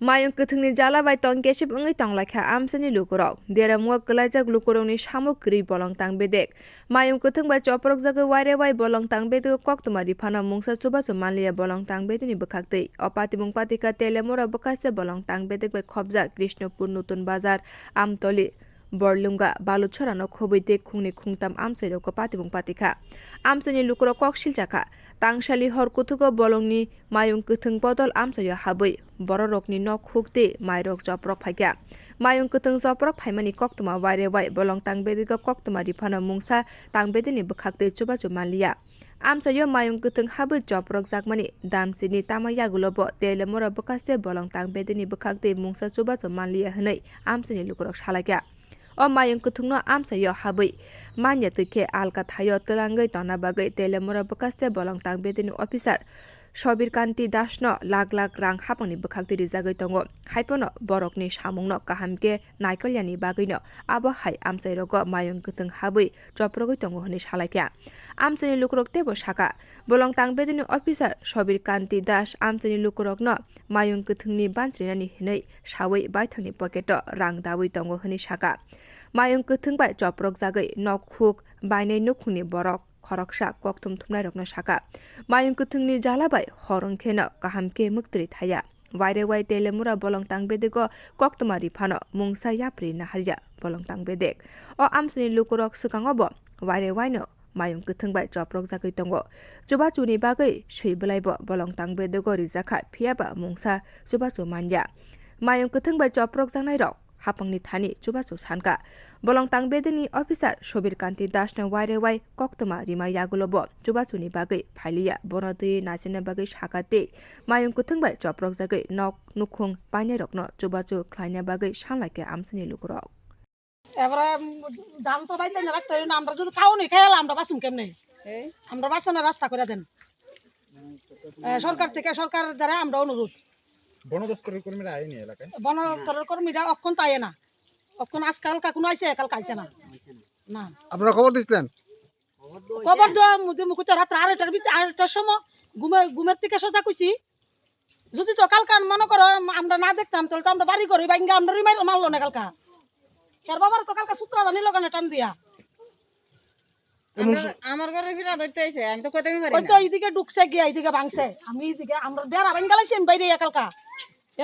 Mayung kuthungni jala bai tong kesip ngai tong lakha amsani lukurok dera muak kelajak lukurongni samukri bolong tang bedek mayung kuthung bai choprok jaga waire wai bolong tang bedek kok tumari phana mungsa chuba chumanlia bolong tang bedeni bukhaktei opati mung patika telemora bukaste bolong tang bedek bai khobja krishnopur nutun bazar amtoli Borlunga Baluchorano Khobite Khungni Khungtam Amsero ko patibung patika Amsani lukuro koksil jaka Tangshali hor kutugo bolongni mayung kuthung bodol amsayo habui bororokni nok hukte mayrok joprok phaikya mayung kuthung joprok phaimani koktuma waire wai bolong tangbediga koktuma rifana mungsa tangbedini bukhakte chuba chumanliya amsayo mayung kuthung habu joprok jakmani damsini tamayagulobo telemora bukaste bolong tangbedini bukhakte mungsa chuba chumanliya hnai amsani lukurok salakya o mayung kuthungno amsayo habui manya tuike alka thayo telangai tona bagai telemora bukaste bolong tangbedini officer Sobir Kanti Dasno lag rang hapani bukhakti rijagai tongo haipono borokni samungno kahamke naikolyani bagino abo hai amsairogo mayung kutung habui choprogoi tongo honi salaikya amsani lukrok tebo saka bolong tangbedini officer Sobir Kanti Das amsani lukrokno mayung kutungni bansrinani hinai sawai baithani poketo rang dawi tongo honi saka mayung kutung bai choprog jagai nokhuk bainai nukhuni borok khoroksa koktum thumnai rokno saka mayung kuthungni jalabai horongkheno kahamke muktri thaya waire wai telemura bolong tangbedego koktumari phano mungsa yapri naharya bolong tangbedek o amsni lukurok sukangobo waire waino mayung kuthungbai choprok jagai tongo chuba chuni bagai seibelaibo bolong tangbedego rijaka phiaba mungsa chuba chu manja mayung kuthungbai choprok jangnai rok hapangni thani chubachu sanka bolong tangbedeni officer Sobir Kanti Dasna waire wai koktuma rima yagulobo chubachuni bagai phailiya bonodi nachina bagai sakate mayung kuthungbai choprok jagai nok nukhung paine rokno chubachu khlaina bagai sanlake amsani lukurok এবারে দাম তো বাইতে না রাখতে না আমরা যদি খাও নি খেয়াল আমরা বাসুম কেমনে আমরা বাসানোর রাস্তা করে দেন সরকার দ্বারা আমরা অনুরোধ বন দপ্তরের কর্মীরা আইনি এলাকায় বন দপ্তরের কর্মীরা অক্ষণ তাই না অক্ষণ আজকাল কাকুন আইছে কাল কাইছে না না আপনারা খবর দিছিলেন খবর দেওয়া মুখতে রাত আড়াইটার সময় ঘুমের থেকে সোজা কইছি যদি তো কালকা মনে করো আমরা না দেখতাম তাহলে তো আমরা বাড়ি করি বাইঙ্গা আমরা মারলো না কালকা তার বাবার তো কালকা সূত্র নিল কেন টান দিয়া আমার ঘরে ফিরা ধরতে আইছে আমি তো কইতে পারি না তো এইদিকে ঢুকছে গিয়া এইদিকে ভাঙছে আমি এইদিকে আমরা বেড়া ভাঙ্গা লাইছি আমি বাইরে কালকা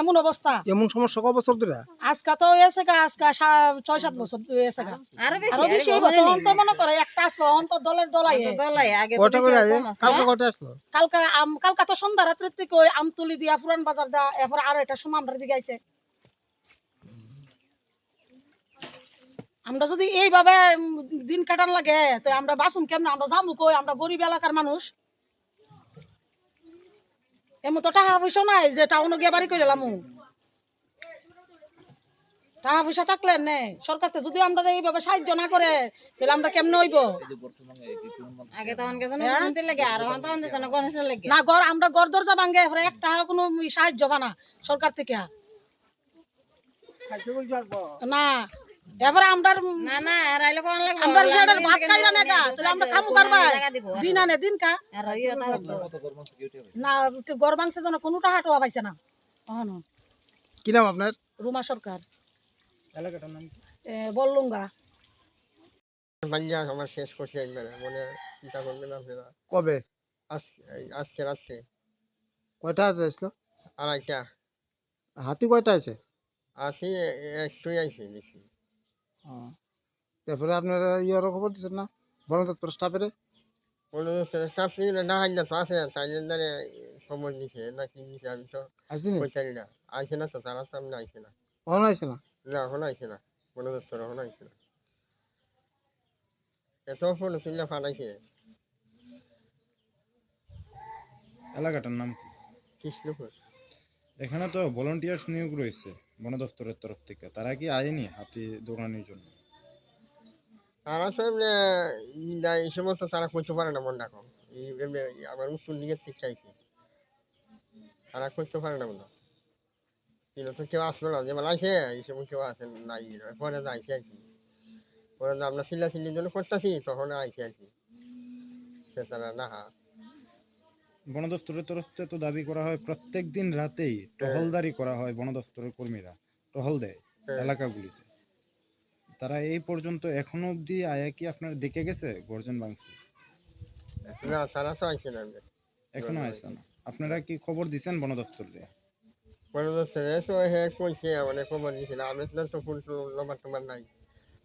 এমন অবস্থা এমন সমস্যা কত বছর ধরে আজকা তো এসে গা আজকা 6-7 বছর এসে গা আরো বেশি তখন তো মনে করে একটা আসলো অন্ত দলাই আগে কয়টা করে আইছে কালকে কয়টা আসলো কালকা তো সন্ধ্যা রাত্রের থেকে ওই আমতুলি দিয়া পুরান বাজার দা এরপর আরো একটা সময় আমরা দিকে আইছে আমরা যদি এইভাবে দিন কাটান লাগে তো আমরা বাসুম কেমন আমরা যাবো কই আমরা গরিব এলাকার মানুষ এমন তো টাকা পয়সা নাই যে টাউনে গিয়ে বাড়ি করে এলাম টাকা পয়সা থাকলে নে সরকার যদি আমরা এইভাবে সাহায্য না করে তাহলে আমরা কেমন হইব আগে তখন গেছে না লাগে আর তখন দিতে না গণেশের লাগে না ঘর আমরা ঘর দরজা ভাঙ্গে এরপরে এক টাকা কোনো সাহায্য পানা সরকার থেকে না এবারে আমরা না না রাইলে কোন লাগবে আমরা জেডার ভাত খাই না গা তাহলে আমরা কামু করবা দিন আনে দিন কা আর ইয়া না গর মাংসের জন্য কোনো টাকা টোয়া পাইছে না না কি নাম আপনার রুমা সরকার এলাকাটার নাম বললুঙ্গা বাঞ্জা আমার শেষ করছে একবারে মনে চিন্তা করবেন আপনারা কবে আজকে রাত্রে কয়টা হাতে আসলো আড়াইটা হাতি কয়টা আছে আসি একটুই আইসি বেশি তারপরে আপনারা ইয়ার খবর দিচ্ছেন না বন দপ্তর স্টাফের কোনো স্টাফ ছিল না হাইলে তো আছে তাই জন্য সময় দিছে না কি দিছে আমি তো আসিনি পৌঁছাই না আইসে না তো তারা সামনে আইসে না কখন আইছে না না এখন আইসে না বন দপ্তর এখন আইসে না এত ফোন ছিল ফাটাইছে এলাকাটার নাম কি কৃষ্ণপুর এখানে তো ভলান্টিয়ার্স নিয়োগ রয়েছে বন দপ্তরের তরফ থেকে তারা কি আয়নি হাতি দৌড়ানোর জন্য তারা সব এই সমস্ত তারা করতে পারে না মন রাখো এই আমার উত্তর দিকের ঠিক চাইছে তারা করতে পারে না মনে কিন্তু তো কেউ আসলো না যেমন আইসে এই সময় কেউ আসে নাই পরে আইসে আর কি পরে আমরা চিল্লির জন্য করতেছি তখন আইসে আর কি সে তারা না বন দপ্তরের তরফ থেকে তো দাবি করা হয় প্রত্যেক দিন রাতেই টহলদারি করা হয়, বন দপ্তরের কর্মীরা টহল দেয় এলাকাগুলিতে। তারা এই পর্যন্ত এখনো অবধি আয়া কি আপনার দেখে গেছে গর্জন ভাঙছে? না তারা তো আইছে না এখনো আসছে না। আপনারা কি খবর দিছেন বন দপ্তরে? বড় দোস্তরে তো হে কইছে মানে খবর দিছিল আমি তো ফোন নাম্বার তোমার নাই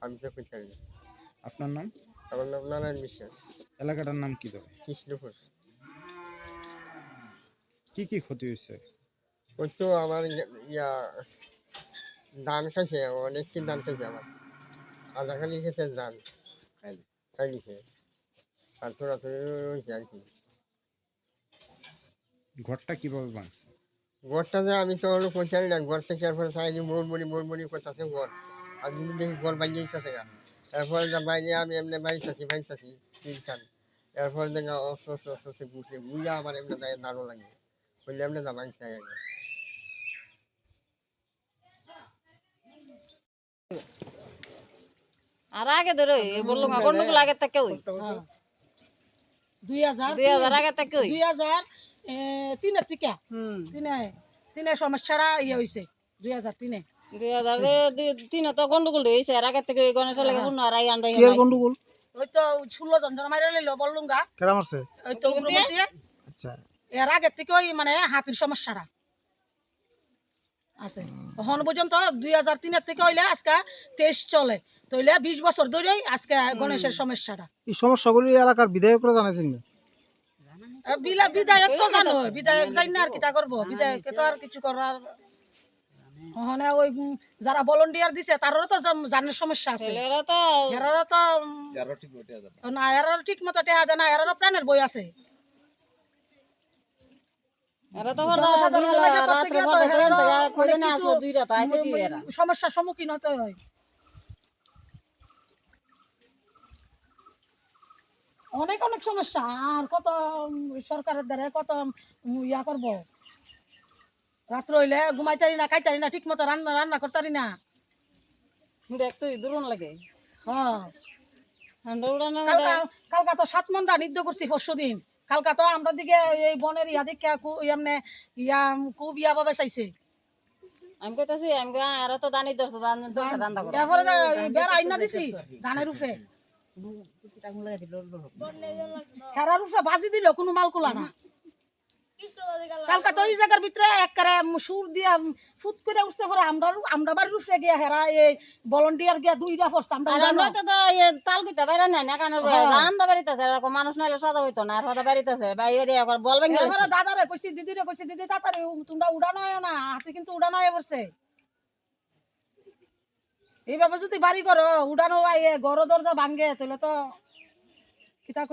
আমি তো কইছি না। আপনার নাম? আমার নাম নারায়ণ বিশ্বাস, এলাকাটার নাম কি ধরে? কৃষ্ণপুর। কি কি ক্ষতি হয়েছে? ওই তো আমার ইয়া ধান খাইছে, অনেক কি ধান খাইছে আমার, আধা খালি খেতে ধান খাই দিছে আর তোরা তো হয়েছে আর কি। ঘরটা কিভাবে ভাঙছে? ঘরটা যে আমি তো হলো পৌঁছাই না, ঘর থেকে এরপরে সাইডে মোড় করতেছে ঘর, আমি যদি দেখি ঘর বাইরে যেতেছে গা, এরপরে বাইরে আমি এমনি বাইরেছি তিনখান, এরপরে দেখি অস্ত্র বুঝে বুঝে আমার এমনি গায়ে দাঁড়ো লাগে বললে এমনি যা বাইরে চাই আগে। আর আগে ধরে বললো গন্ডগোল আগে থেকে ওই 2000 আগে থেকে ওই 2003 থেকে তিনে সমস্যাটা ইয়ে হয়েছে 2003 2003 তো গন্ডগোল হয়েছে। আর আগে থেকে ওই গণেশের লাগে শুনো আর আই আন্দাই কি এর গন্ডগোল? ওই তো 16 জন মাইরা লইলো বললুঙ্গা কেরা মারছে? ওই তো উগ্রপন্থী। আচ্ছা, এর আগে থেকে ওই মানে হাতির সমস্যাটা আছে এখন পর্যন্ত 2003 থেকে হইলে আজকে 23 চলে, তইলে 20 বছর ধরেই আজকে গণেশের সমস্যাটা। এই সমস্যাগুলি এলাকার বিধায়করা জানাইছেন না? বিধায়ক তো জানো, বিধায়ক জানি না আর কিতা করবো, বিধায়ক তো আর কিছু করার ওখানে ওই যারা ভলান্টিয়ার দিছে তারও তো জানের সমস্যা আছে, এরা তো এরারও তো না, এরারও ঠিক মতো টেহা দেয় না, এরারও প্রাণের বই আছে। এরা তো জনসাধারণের লাগে করতে গিয়ে তো এরারও অনেক কিছু দুইটা তো আছে ঠিক এরা সমস্যার সম্মুখীন হতে হয়। অনেক অনেক সমস্যা, আর কত সরকারের দ্বারা কত ইয়া করবো, রাত্র হইলে ঘুমাইতারি না, খাইতারি না, ঠিক মতো রান্না করতারি না। দেখতো দূরন লাগে। হ্যাঁ, উড়ানো কালকা তো 7 মন দা নিদ্য করছি পরশু দিন। কালকা তো আমরা দিকে এই বনের ইয়া দিকে এমনি ইয়া খুব ইয়া ভাবে চাইছে। আমি কইতাছি আমি এরা তো দানি ধরছে রান্না করে তারপরে বেড়া আইনা দিছি ধানের রূপে, হেরার রূপে বাজি দিল কোনো মাল কুলা না। কালকা তো এই জায়গার ভিতরে একবারে সুর দিয়া ফুট করে উঠছে, পরে আমরা বাড়ির রূপে গিয়া হেরা এই ভলান্টিয়ার গিয়া 2টা ফোর্স আমরা আমরা তো তাল কিটা বাইরে নাই না কানের রান্দা বাড়িতেছে এরকম মানুষ নাইলে সাদা হইতো না, আর সাদা বাড়িতেছে বাইরে একবার বল ভেঙে এবারে দাদারে কইছি, দিদিরে কইছি, দিদি তাড়াতাড়ি তোমরা উড়ানো হয় না, হাতি কিন্তু উড়ানো হয়ে পড়ছে। এইভাবে যদি বাড়ি করো উড়ানো ঘর দরজা ভাঙ্গে তাহলে তো কিতা কইরা